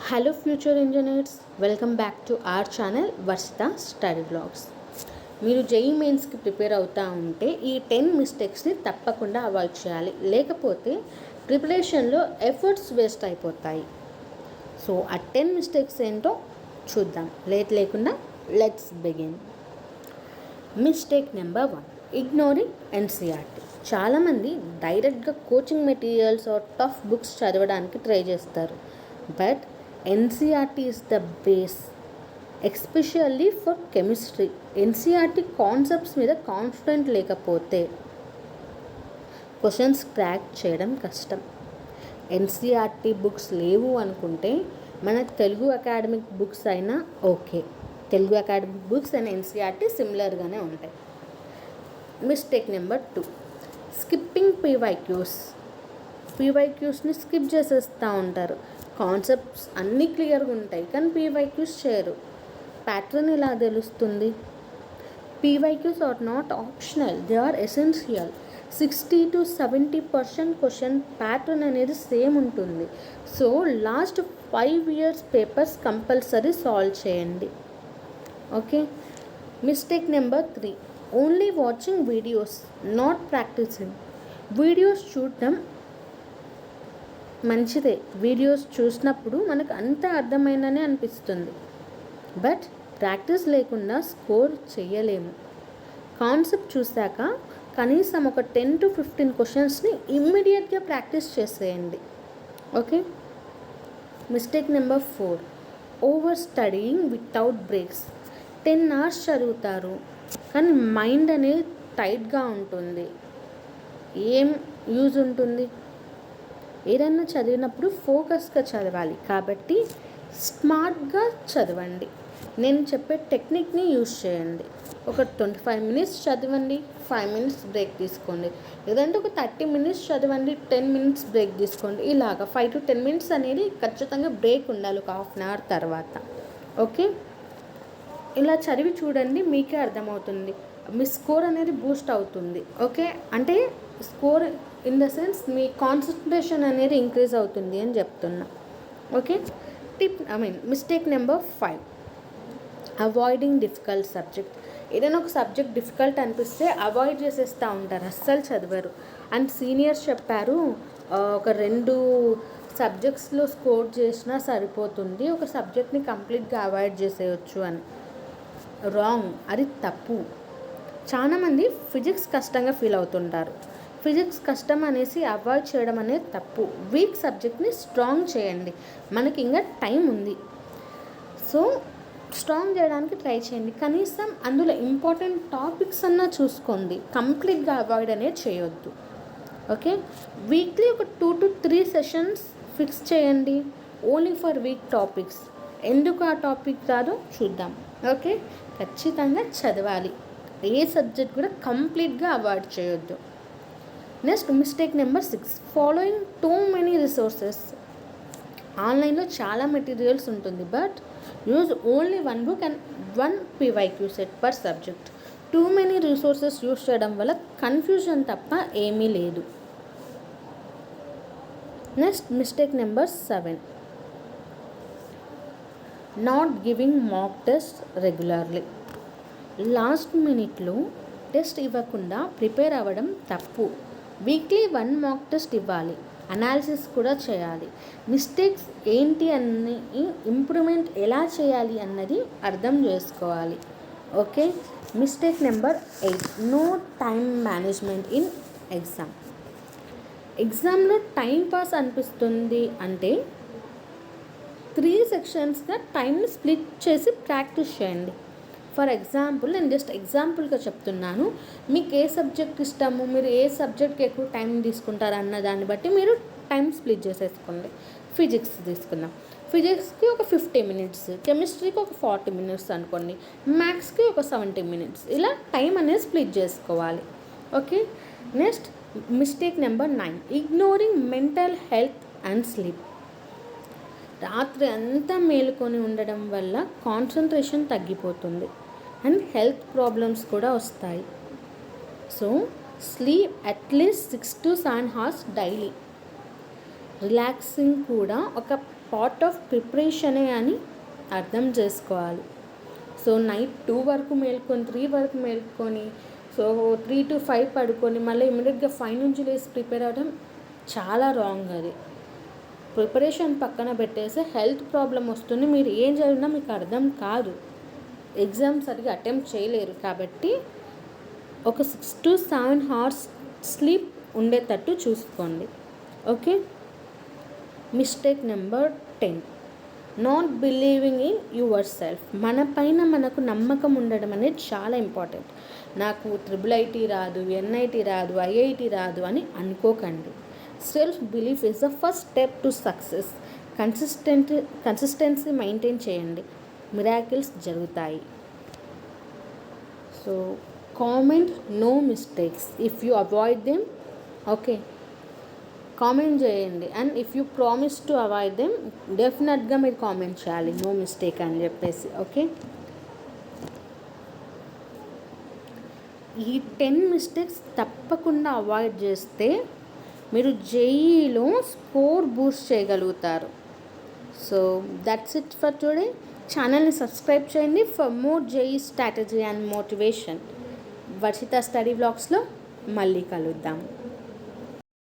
Hello future engineers, welcome back to our channel Varshitha study blogs. మీరు JEE మెయిన్స్కి prepare అవుతూ ఉంటే ఈ 10 మిస్టేక్స్ని తప్పకుండా అవాయిడ్ చేయాలి, లేకపోతే ప్రిపరేషన్లో ఎఫర్ట్స్ వేస్ట్ అయిపోతాయి. సో ఆ 10 మిస్టేక్స్ ఏంటో చూద్దాం. లేట్ లేకుండా let's begin. Mistake number 1, ignoring NCERT. చాలామంది డైరెక్ట్గా coaching materials or tough books చదవడానికి ట్రై చేస్తారు, but NCERT is the base, especially for chemistry. NCERT concepts మీద కాన్ఫిడెంట్ లేకపోతే క్వశ్చన్స్ క్రాక్ చేయడం కష్టం. ఎన్సీఆర్టీ బుక్స్ లేవు అనుకుంటే మన తెలుగు అకాడమిక్ బుక్స్ అయినా okay. Telugu academic books and NCERT సిమిలర్గానే ఉంటాయి. మిస్టేక్ నెంబర్ 2, స్కిప్పింగ్ పీవైక్యూస్ని స్కిప్ చేసేస్తూ ఉంటారు. కాన్సెప్ట్స్ అన్నీ క్లియర్గా ఉంటాయి కానీ పీవైక్యూస్ చేయరు. ప్యాటర్న్ ఎలా తెలుస్తుంది? PYQs are not optional, they are essential. 60-70% question pattern అనేది సేమ్ ఉంటుంది. So last 5 years papers compulsory solve చేయండి. Okay. Mistake number 3, only watching videos not practising. Videos చూడటం మంచిదే, వీడియోస్ చూసినప్పుడు మనకు అంతా అర్థమైందని అనిపిస్తుంది, బట్ ప్రాక్టీస్ లేకుండా స్కోర్ చేయలేము. కాన్సెప్ట్ చూశాక కనీసం ఒక 10-15 క్వశ్చన్స్ని ఇమ్మీడియట్గా ప్రాక్టీస్ చేసేయండి. Okay. Mistake number 4, over studying without breaks. 10 hours చదువుతారు కానీ మైండ్ అనేది టైట్గా ఉంటుంది. ఏం యూజ్ ఉంటుంది? ఏదైనా చదివినప్పుడు ఫోకస్గా చదవాలి, కాబట్టి స్మార్ట్గా చదవండి. నేను చెప్పే టెక్నిక్ని యూజ్ చేయండి. ఒక 25 minutes చదవండి, 5 minutes బ్రేక్ తీసుకోండి. లేదంటే ఒక 30 minutes చదవండి, 10 minutes బ్రేక్ తీసుకోండి. ఇలాగా 5 to 10 minutes అనేది ఖచ్చితంగా బ్రేక్ ఉండాలి ఒక 1/2 hour తర్వాత. ఓకే. ఇలా చదివి చూడండి, మీకే అర్థమవుతుంది. మీ స్కోర్ అనేది బూస్ట్ అవుతుంది. ఓకే, అంటే score in the sense me concentration అనేది ఇంక్రీజ్ అవుతుంది అని చెప్తున్నా. Okay. Mistake number 5, avoiding difficult subject. ఏదైనా ఒక సబ్జెక్ట్ డిఫికల్ట్ అనిపిస్తే అవాయిడ్ చేసేస్తూ ఉంటారు, అస్సలు చదవరు. అండ్ సీనియర్స్ చెప్పారు ఒక 2 సబ్జెక్ట్స్లో స్కోర్ చేసినా సరిపోతుంది, ఒక సబ్జెక్ట్ని కంప్లీట్గా అవాయిడ్ చేసేయచ్చు అని. రాంగ్, అది తప్పు. చాలామంది ఫిజిక్స్ కష్టంగా ఫీల్ అవుతుంటారు. ఫిజిక్స్ కష్టం అనేసి అవాయిడ్ చేయడం అనేది తప్పు. వీక్ సబ్జెక్ట్ని స్ట్రాంగ్ చేయండి, మనకి ఇంకా టైం ఉంది. సో స్ట్రాంగ్ చేయడానికి ట్రై చేయండి. కనీసం అందులో ఇంపార్టెంట్ టాపిక్స్ అన్నా చూసుకోండి, కంప్లీట్గా అవాయిడ్ అనేది చేయొద్దు. ఓకే. వీక్లీ ఒక 2 to 3 sessions ఫిక్స్ చేయండి, ఓన్లీ ఫర్ వీక్ టాపిక్స్. ఎందుకు ఆ టాపిక్ రాదో చూద్దాం. ఓకే. ఖచ్చితంగా చదవాలి, ఏ సబ్జెక్ట్ కూడా కంప్లీట్గా అవాయిడ్ చేయొద్దు. Next mistake number 6, following too many resources. ఆన్లైన్లో చాలా మెటీరియల్స్ ఉంటుంది, but use only 1 book and 1 PYQ set per subject. Too many resources use చేయడం వల్ల కన్ఫ్యూజన్ తప్ప ఏమీ లేదు. Next mistake number 7, not giving mock test regularly. Last మినిట్లో test ఇవ్వకుండా ప్రిపేర్ అవ్వడం తప్పు. వీక్లీ 1 మాక్ టెస్ట్ ఇవ్వాలి, అనాలిసిస్ కూడా చేయాలి. మిస్టేక్స్ ఏంటి అన్ని ఇంప్రూవ్మెంట్ ఎలా చేయాలి అన్నది అర్థం చేసుకోవాలి. Okay. Mistake number 8, no time management in exam. ఎగ్జామ్లో టైం పాస్ అనిపిస్తుంది అంటే 3 sectionsగా టైంని స్ప్లిట్ చేసి ప్రాక్టీస్ చేయండి. ఫర్ ఎగ్జాంపుల్, నేను జస్ట్ ఎగ్జాంపుల్గా చెప్తున్నాను. మీకు ఏ సబ్జెక్ట్ ఇష్టము, మీరు ఏ సబ్జెక్ట్కి ఎక్కువ టైం తీసుకుంటారు అన్న దాన్ని బట్టి మీరు టైం స్ప్లిట్ చేసేసుకోండి. ఫిజిక్స్ తీసుకుందాం, ఫిజిక్స్కి ఒక 50 minutes, కెమిస్ట్రీకి ఒక 40 minutes అనుకోండి, మ్యాథ్స్కి ఒక 70 minutes. ఇలా టైం అనేది స్ప్లిట్ చేసుకోవాలి. Okay. Next mistake number 9, ignoring mental health and sleep. రాత్రి అంతా మేలుకొని ఉండడం వల్ల కాన్సన్ట్రేషన్ తగ్గిపోతుంది అండ్ హెల్త్ ప్రాబ్లమ్స్ కూడా వస్తాయి. So sleep at least 6 to 7 hours daily. Relaxing కూడా ఒక పార్ట్ ఆఫ్ ప్రిపరేషనే అని అర్థం చేసుకోవాలి. సో నైట్ 2 వరకు మేల్కొని 3 వరకు మేల్కొని సో 3 to 5 పడుకొని మళ్ళీ ఇమీడియట్గా 5 నుంచి లేసి ప్రిపేర్ అవ్వడం చాలా రాంగ్. అది ప్రిపరేషన్ పక్కన పెట్టేసి హెల్త్ ప్రాబ్లం వస్తుంది, మీరు ఏం చదివినా మీకు అర్థం కాదు, ఎగ్జామ్ సరిగా అటెంప్ట్ చేయలేరు. కాబట్టి ఒక 6 to 7 hours స్లీప్ ఉండేటట్టు చూసుకోండి. Okay. Mistake number 10, not believing in your self. మన పైన మనకు నమ్మకం ఉండడం అనేది చాలా ఇంపార్టెంట్. నాకు IIIT రాదు, NIT రాదు, IIT రాదు అని అనుకోకండి. Self belief is the first step to success. Consistency maintain చేయండి, మిరాకిల్స్ జరుగుతాయి. So comment no mistakes if you avoid them. Okay, comment చేయండి. And if you promise to avoid them, డెఫినెట్గా మీరు కామెంట్ చేయాలి నో మిస్టేక్ అని చెప్పేసి. Okay, ఈ 10 mistakes తప్పకుండా అవాయిడ్ చేస్తే మీరు జేఈలో స్కోర్ బూస్ట్ చేయగలుగుతారు. So that's it for today. ఛానల్ని సబ్స్క్రైబ్ చేయండి for more JEE strategy and motivation. Varshitha study వ్లాగ్స్లో మళ్ళీ కలుద్దాం.